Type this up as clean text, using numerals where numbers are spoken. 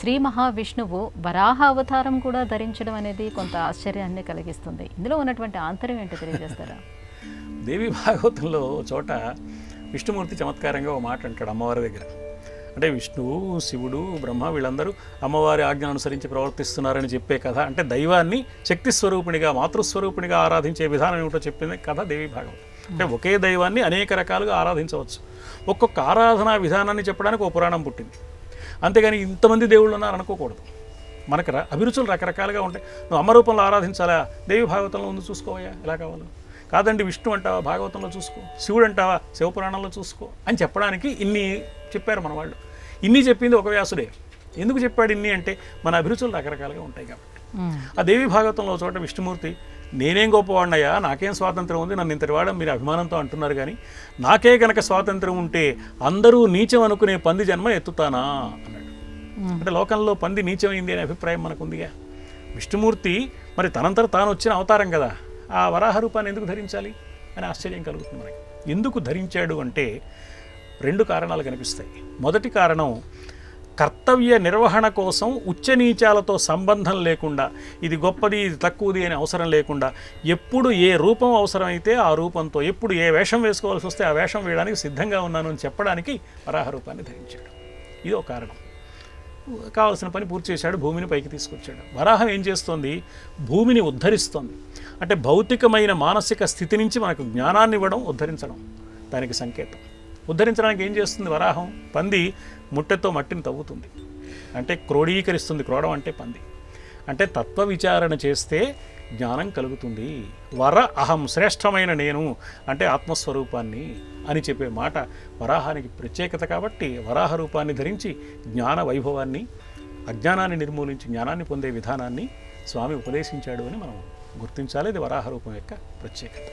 శ్రీ మహావిష్ణువు వరాహ అవతారం కూడా ధరించడం అనేది కొంత ఆశ్చర్యాన్ని కలిగిస్తుంది. ఇందులో ఉన్నటువంటి ఆంతర్యం ఏంటో తెలియజేస్తారా? దేవి భాగవతంలో చోట విష్ణుమూర్తి చమత్కారంగా ఒక మాట అంటాడు అమ్మవారి దగ్గర. అంటే విష్ణువు, శివుడు, బ్రహ్మ వీళ్ళందరూ అమ్మవారి ఆజ్ఞ అనుసరించి ప్రవర్తిస్తున్నారని చెప్పే కథ. అంటే దైవాన్ని శక్తి స్వరూపిణిగా, మాతృస్వరూపిణిగా ఆరాధించే విధానం ఏమిటో చెప్పింది కథ దేవి భాగవతం. అంటే ఒకే దైవాన్ని అనేక రకాలుగా ఆరాధించవచ్చు. ఒక్కొక్క ఆరాధనా విధానాన్ని చెప్పడానికి ఒక పురాణం పుట్టింది. అంతేగాని ఇంతమంది దేవుళ్ళు ఉన్నారు అనుకోకూడదు. మనకు అభిరుచులు రకరకాలుగా ఉంటాయి. నువ్వు అమ్మ రూపంలో ఆరాధించాలా, దేవి భాగవతంలో ఉంది చూసుకోవయ్యా ఎలా కావాలో. కాదండి విష్ణు అంటావా భాగవతంలో చూసుకో, శివుడు అంటావా శివపురాణంలో చూసుకో అని చెప్పడానికి ఇన్ని చెప్పారు మన వాళ్ళు. ఇన్ని చెప్పింది ఒక వ్యాసుడే. ఎందుకు చెప్పాడు ఇన్ని అంటే మన అభిరుచులు రకరకాలుగా ఉంటాయి కాబట్టి. ఆ దేవి భాగవతంలో చోట విష్ణుమూర్తి నేనేం గొప్పవాడినయ్యా, నాకేం స్వాతంత్రం ఉంది, నన్ను ఇంతటి వాడని మీరు అభిమానంతో అంటున్నారు, కానీ నాకే కనుక స్వాతంత్రం ఉంటే అందరూ నీచం అనుకునే పంది జన్మ ఎత్తుతానా అన్నాడు. అంటే లోకంలో పంది నీచమైంది అనే అభిప్రాయం మనకుందిగా. విష్ణుమూర్తి మరి తనంతట తాను వచ్చిన అవతారం కదా, ఆ వరాహ రూపాన్ని ఎందుకు ధరించాలి అని ఆశ్చర్యం కలుగుతుంది మనకి. ఎందుకు ధరించాడు అంటే 2 కారణాలు కనిపిస్తాయి. మొదటి కారణం కర్తవ్య నిర్వహణ కోసం ఉచ్చనీచాలతో సంబంధం లేకుండా, ఇది గొప్పది ఇది తక్కువది అనే అవసరం లేకుండా, ఎప్పుడు ఏ రూపం అవసరమైతే ఆ రూపంతో, ఎప్పుడు ఏ వేషం వేసుకోవాల్సి వస్తే ఆ వేషం వేయడానికి సిద్ధంగా ఉన్నాను అని చెప్పడానికి వరాహ రూపాన్ని ధరించాడు. ఇది ఒక కారణం. కావాల్సిన పని పూర్తి చేశాడు, భూమిని పైకి తీసుకొచ్చాడు. వరాహం ఏం చేస్తోంది? భూమిని ఉద్ధరిస్తోంది. అంటే భౌతికమైన మానసిక స్థితి నుంచి మనకు జ్ఞానాన్ని ఇవ్వడం, ఉద్ధరించడం దానికి సంకేతం. ఉద్ధరించడానికి ఏం చేస్తుంది వరాహం? పంది ముట్టెతో మట్టిని తవ్వుతుంది, అంటే క్రోడీకరిస్తుంది. క్రోడం అంటే పంది. అంటే తత్వ విచారణ చేస్తే జ్ఞానం కలుగుతుంది. వర అహం శ్రేష్టమైన నేను అంటే ఆత్మస్వరూపాన్ని అని చెప్పే మాట వరాహానికి ప్రత్యేకత. కాబట్టి వరాహ రూపాన్ని ధరించి జ్ఞాన వైభవాన్ని, అజ్ఞానాన్ని నిర్మూలించి జ్ఞానాన్ని పొందే విధానాన్ని స్వామి ఉపదేశించాడు అని మనం గుర్తించాలి. ఇది వరాహ రూపం యొక్క ప్రత్యేకత.